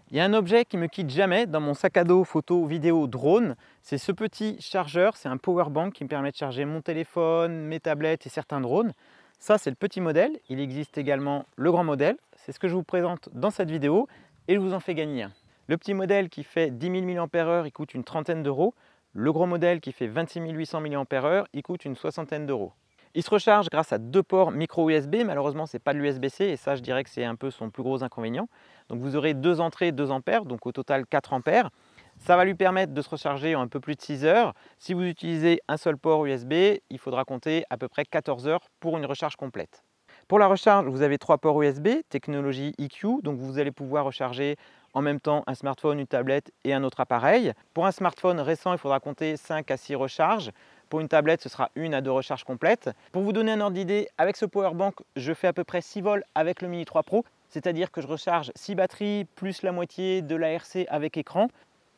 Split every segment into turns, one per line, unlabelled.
Il y a un objet qui me quitte jamais dans mon sac à dos photo, vidéo, drone. C'est ce petit chargeur, c'est un power bank qui me permet de charger mon téléphone, mes tablettes et certains drones. Ça, c'est le petit modèle. Il existe également le grand modèle. C'est ce que je vous présente dans cette vidéo et je vous en fais gagner un. Le petit modèle qui fait 10 000 mAh, il coûte une trentaine d'euros. Le gros modèle qui fait 26 800 mAh, il coûte une soixantaine d'euros. Il se recharge grâce à deux ports micro USB. Malheureusement, ce n'est pas de l'USB-C et ça, je dirais que c'est un peu son plus gros inconvénient. Donc vous aurez deux entrées 2 ampères, donc au total 4 ampères. Ça va lui permettre de se recharger en un peu plus de 6 heures. Si vous utilisez un seul port USB, il faudra compter à peu près 14 heures pour une recharge complète. Pour la recharge, vous avez 3 ports USB, technologie EQ, donc vous allez pouvoir recharger en même temps un smartphone, une tablette et un autre appareil. Pour un smartphone récent, il faudra compter 5 à 6 recharges. Pour une tablette, ce sera 1 à 2 recharges complètes. Pour vous donner un ordre d'idée, avec ce powerbank, je fais à peu près 6 vols avec le Mini 3 Pro, c'est-à-dire que je recharge 6 batteries plus la moitié de l'ARC avec écran.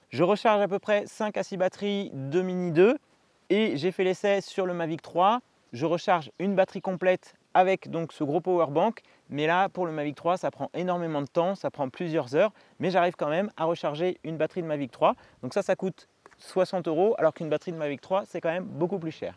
Je recharge à peu près 5 à 6 batteries de Mini 2 et j'ai fait l'essai sur le Mavic 3. Je recharge une batterie complète avec donc ce gros power bank, mais là pour le Mavic 3 ça prend énormément de temps, ça prend plusieurs heures, mais j'arrive quand même à recharger une batterie de Mavic 3. Donc ça coûte 60 euros alors qu'une batterie de Mavic 3 c'est quand même beaucoup plus cher.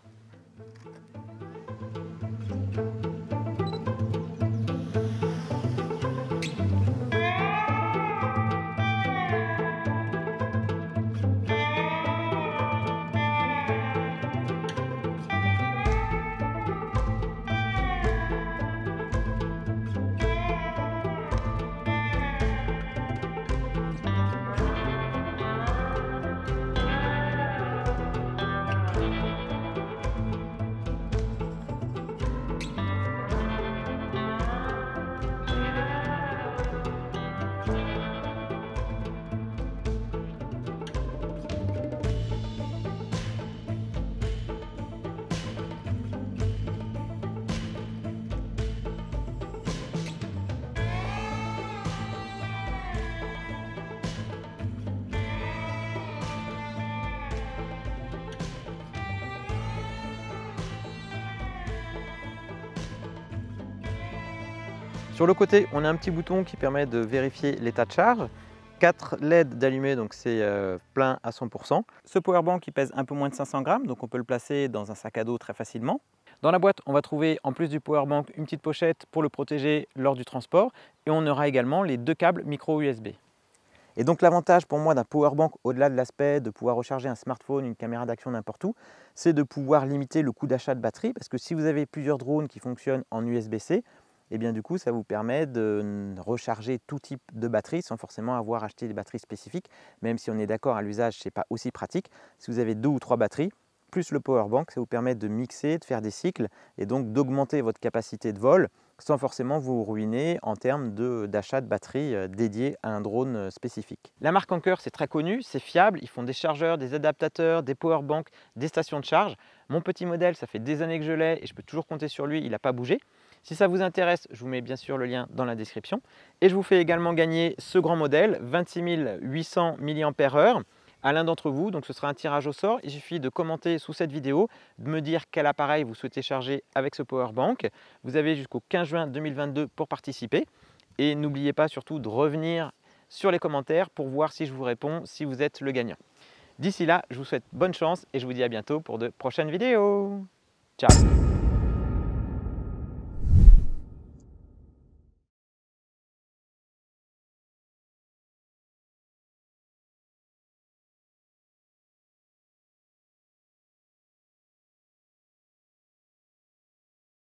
Sur le côté, on a un petit bouton qui permet de vérifier l'état de charge. 4 LED d'allumés, donc c'est plein à 100%. Ce powerbank il pèse un peu moins de 500 grammes, donc on peut le placer dans un sac à dos très facilement. Dans la boîte, on va trouver en plus du powerbank une petite pochette pour le protéger lors du transport et on aura également les deux câbles micro USB. Et donc l'avantage pour moi d'un powerbank, au-delà de l'aspect de pouvoir recharger un smartphone, une caméra d'action n'importe où, c'est de pouvoir limiter le coût d'achat de batterie parce que si vous avez plusieurs drones qui fonctionnent en USB-C, et bien du coup ça vous permet de recharger tout type de batterie sans forcément avoir acheté des batteries spécifiques, même si on est d'accord à l'usage ce n'est pas aussi pratique. Si vous avez 2 ou 3 batteries, plus le powerbank, ça vous permet de mixer, de faire des cycles et donc d'augmenter votre capacité de vol sans forcément vous ruiner en termes d'achat de batterie dédiée à un drone spécifique. La marque Anker, c'est très connu, c'est fiable, ils font des chargeurs, des adaptateurs, des powerbanks, des stations de charge. Mon petit modèle, ça fait des années que je l'ai et je peux toujours compter sur lui, il n'a pas bougé. Si ça vous intéresse, je vous mets bien sûr le lien dans la description. Et je vous fais également gagner ce grand modèle, 26 800 mAh, à l'un d'entre vous. Donc ce sera un tirage au sort. Il suffit de commenter sous cette vidéo, de me dire quel appareil vous souhaitez charger avec ce powerbank. Vous avez jusqu'au 15 juin 2022 pour participer. Et n'oubliez pas surtout de revenir sur les commentaires pour voir si je vous réponds, si vous êtes le gagnant. D'ici là, je vous souhaite bonne chance et je vous dis à bientôt pour de prochaines vidéos. Ciao!